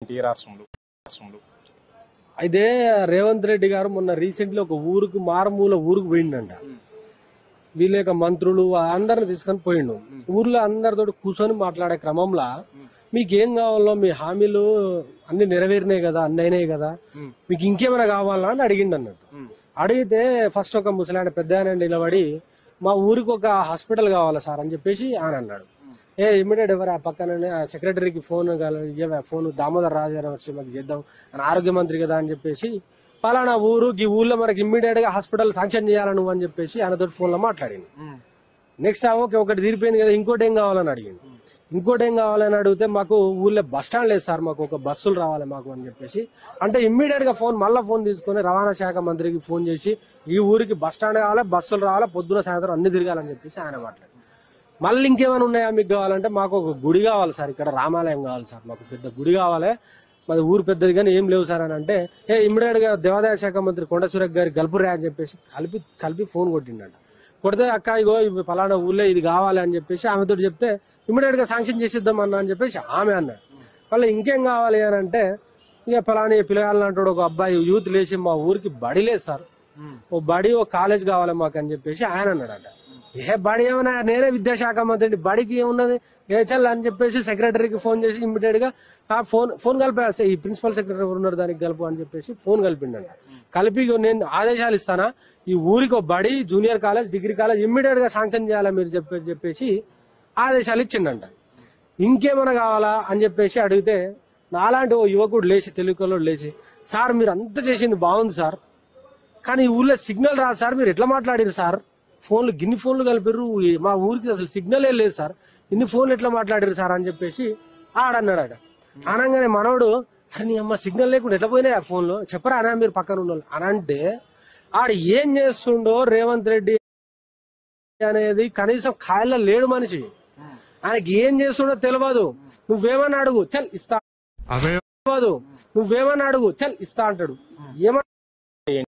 Present ఈ రాష్ట్రంలో. అయితే రేవంత్ రెడ్డి గారు మొన్న రీసెంట్లీ ఒక ఊరికి మారుమూల ఊరికి పోయిండంట. వీళ్ళ యొక్క మంత్రులు అందరిని తీసుకొని పోయిండు. ఊర్లో అందరితో కూర్చొని మాట్లాడే క్రమంలో మీకేం కావాలో, మీ హామీలు అన్ని నెరవేరినాయి కదా, అన్ని అయినాయి కదా, మీకు ఇంకేమైనా కావాలా అని అడిగిండు అన్నట్టు. అడిగితే ఫస్ట్ ఒక ముసలాయన పెద్ద ఆయన నిలబడి మా ఊరికి ఒక హాస్పిటల్ కావాలా సార్ అని చెప్పేసి ఆయన అన్నాడు. ఇమ్మీడియట్ ఎవరు ఆ పక్కన సెక్రటరీకి ఫోన్ దామోదర్ రాజారావు వచ్చి మాకు చేద్దాం అని, ఆరోగ్య మంత్రి కదా అని చెప్పేసి పలానా ఊరు ఈ ఊర్లో మనకి ఇమ్మీడియట్ గా హాస్పిటల్ శాంక్షన్ చేయాలని నువ్వు అని చెప్పేసి ఆయనతో ఫోన్ లో మాట్లాడింది. నెక్స్ట్ ఒకటి తీరిపోయింది కదా, ఇంకోటి ఏం కావాలని అడిగింది. ఇంకోటి ఏం కావాలని అడిగితే మాకు ఊర్లో బస్ స్టాండ్ లేదు సార్, మాకు ఒక బస్సులు రావాలి మాకు అని చెప్పేసి అంటే ఇమ్మీడియట్ గా మళ్ళా ఫోన్ తీసుకుని రవాణా శాఖ మంత్రికి ఫోన్ చేసి ఈ ఊరికి బస్ స్టాండ్ కావాలి, బస్సులు రావాలి, పొద్దున సాయంత్రం అన్ని తిరగాలని చెప్పేసి ఆయన మాట్లాడారు. మళ్ళీ ఇంకేమైనా ఉన్నాయా మీకు కావాలంటే మాకు ఒక గుడి కావాలి సార్, ఇక్కడ రామాలయం కావాలి సార్, మాకు పెద్ద గుడి కావాలి, మాది ఊరు పెద్దది కానీ ఏం లేవు సార్ అని అంటే ఇమ్మీడియట్ గా దేవాదాయ శాఖ మంత్రి కొండ సురేఖ్ గారి గల్పురే అని చెప్పేసి కలిపి ఫోన్ కొట్టిండట. కొడితే అక్క ఇగో పలానా ఊళ్ళో ఇది కావాలి అని చెప్పేసి ఆమెతో చెప్తే ఇమ్మీడియట్ గా శాంక్షన్ చేసిద్దాం అన్న అని చెప్పేసి ఆమె అన్నాడు. మళ్ళీ ఇంకేం కావాలి అని అంటే ఇక పలానా పిల్లగాలని అంటాడు ఒక అబ్బాయి యూత్ లేచి మా ఊరికి బడి లేదు సార్, ఓ బడి ఓ కాలేజ్ కావాలి మాకు అని చెప్పేసి ఆయన అన్నాడట. బడి ఏమన్నా నేనే విద్యాశాఖ మంత్రి, బడికి ఏమున్నది చల్ అని చెప్పేసి సెక్రటరీకి ఫోన్ చేసి ఇమ్మీడియట్ గా ఫోన్ కలిపేస్తే ఈ ప్రిన్సిపల్ సెక్రటరీ ఉన్నారు దానికి కలుపు అని చెప్పేసి ఫోన్ కలిపిండంట. కలిపి నేను ఆదేశాలు ఇస్తానా, ఈ ఊరికి ఒక బడి, junior college, degree college immediate గా శాంక్షన్ చేయాలా మీరు చెప్పేసి ఆదేశాలు ఇచ్చిండంట. ఇంకేమైనా కావాలా అని చెప్పేసి అడిగితే నాలాంటి ఓ యువకుడు లేచి, తెలుగులో లేచి సార్ మీరు అంత చేసింది బాగుంది సార్, కానీ ఈ ఊర్లో సిగ్నల్ రాదు సార్, మీరు ఎట్లా మాట్లాడారు సార్, గిన్ని ఫోన్లు కలిపారు, మా ఊరికి అసలు సిగ్నలే లేదు సార్, ఇన్ని ఫోన్లు ఎట్లా మాట్లాడారు సార్ అని చెప్పేసి ఆడన్నాడట. అనగానే మనోడు అరే నీ అమ్మ సిగ్నల్ లేకుండా ఎట్లా పోయినాయి ఆ ఫోన్లో చెప్పరా అనా మీరు పక్కన ఉన్న అని అంటే ఆడ ఏం చేస్తుండో రేవంత్ రెడ్డి అనేది కనీసం ఖాయల్లో లేడు మనిషి, ఆయనకి ఏం చేస్తుండో తెలియదు. నువ్వేమని అడుగు చల్ ఇస్తా, తెలియదు నువ్వేమని అడుగు చల్ ఇస్తా అంటాడు. ఏమన్నా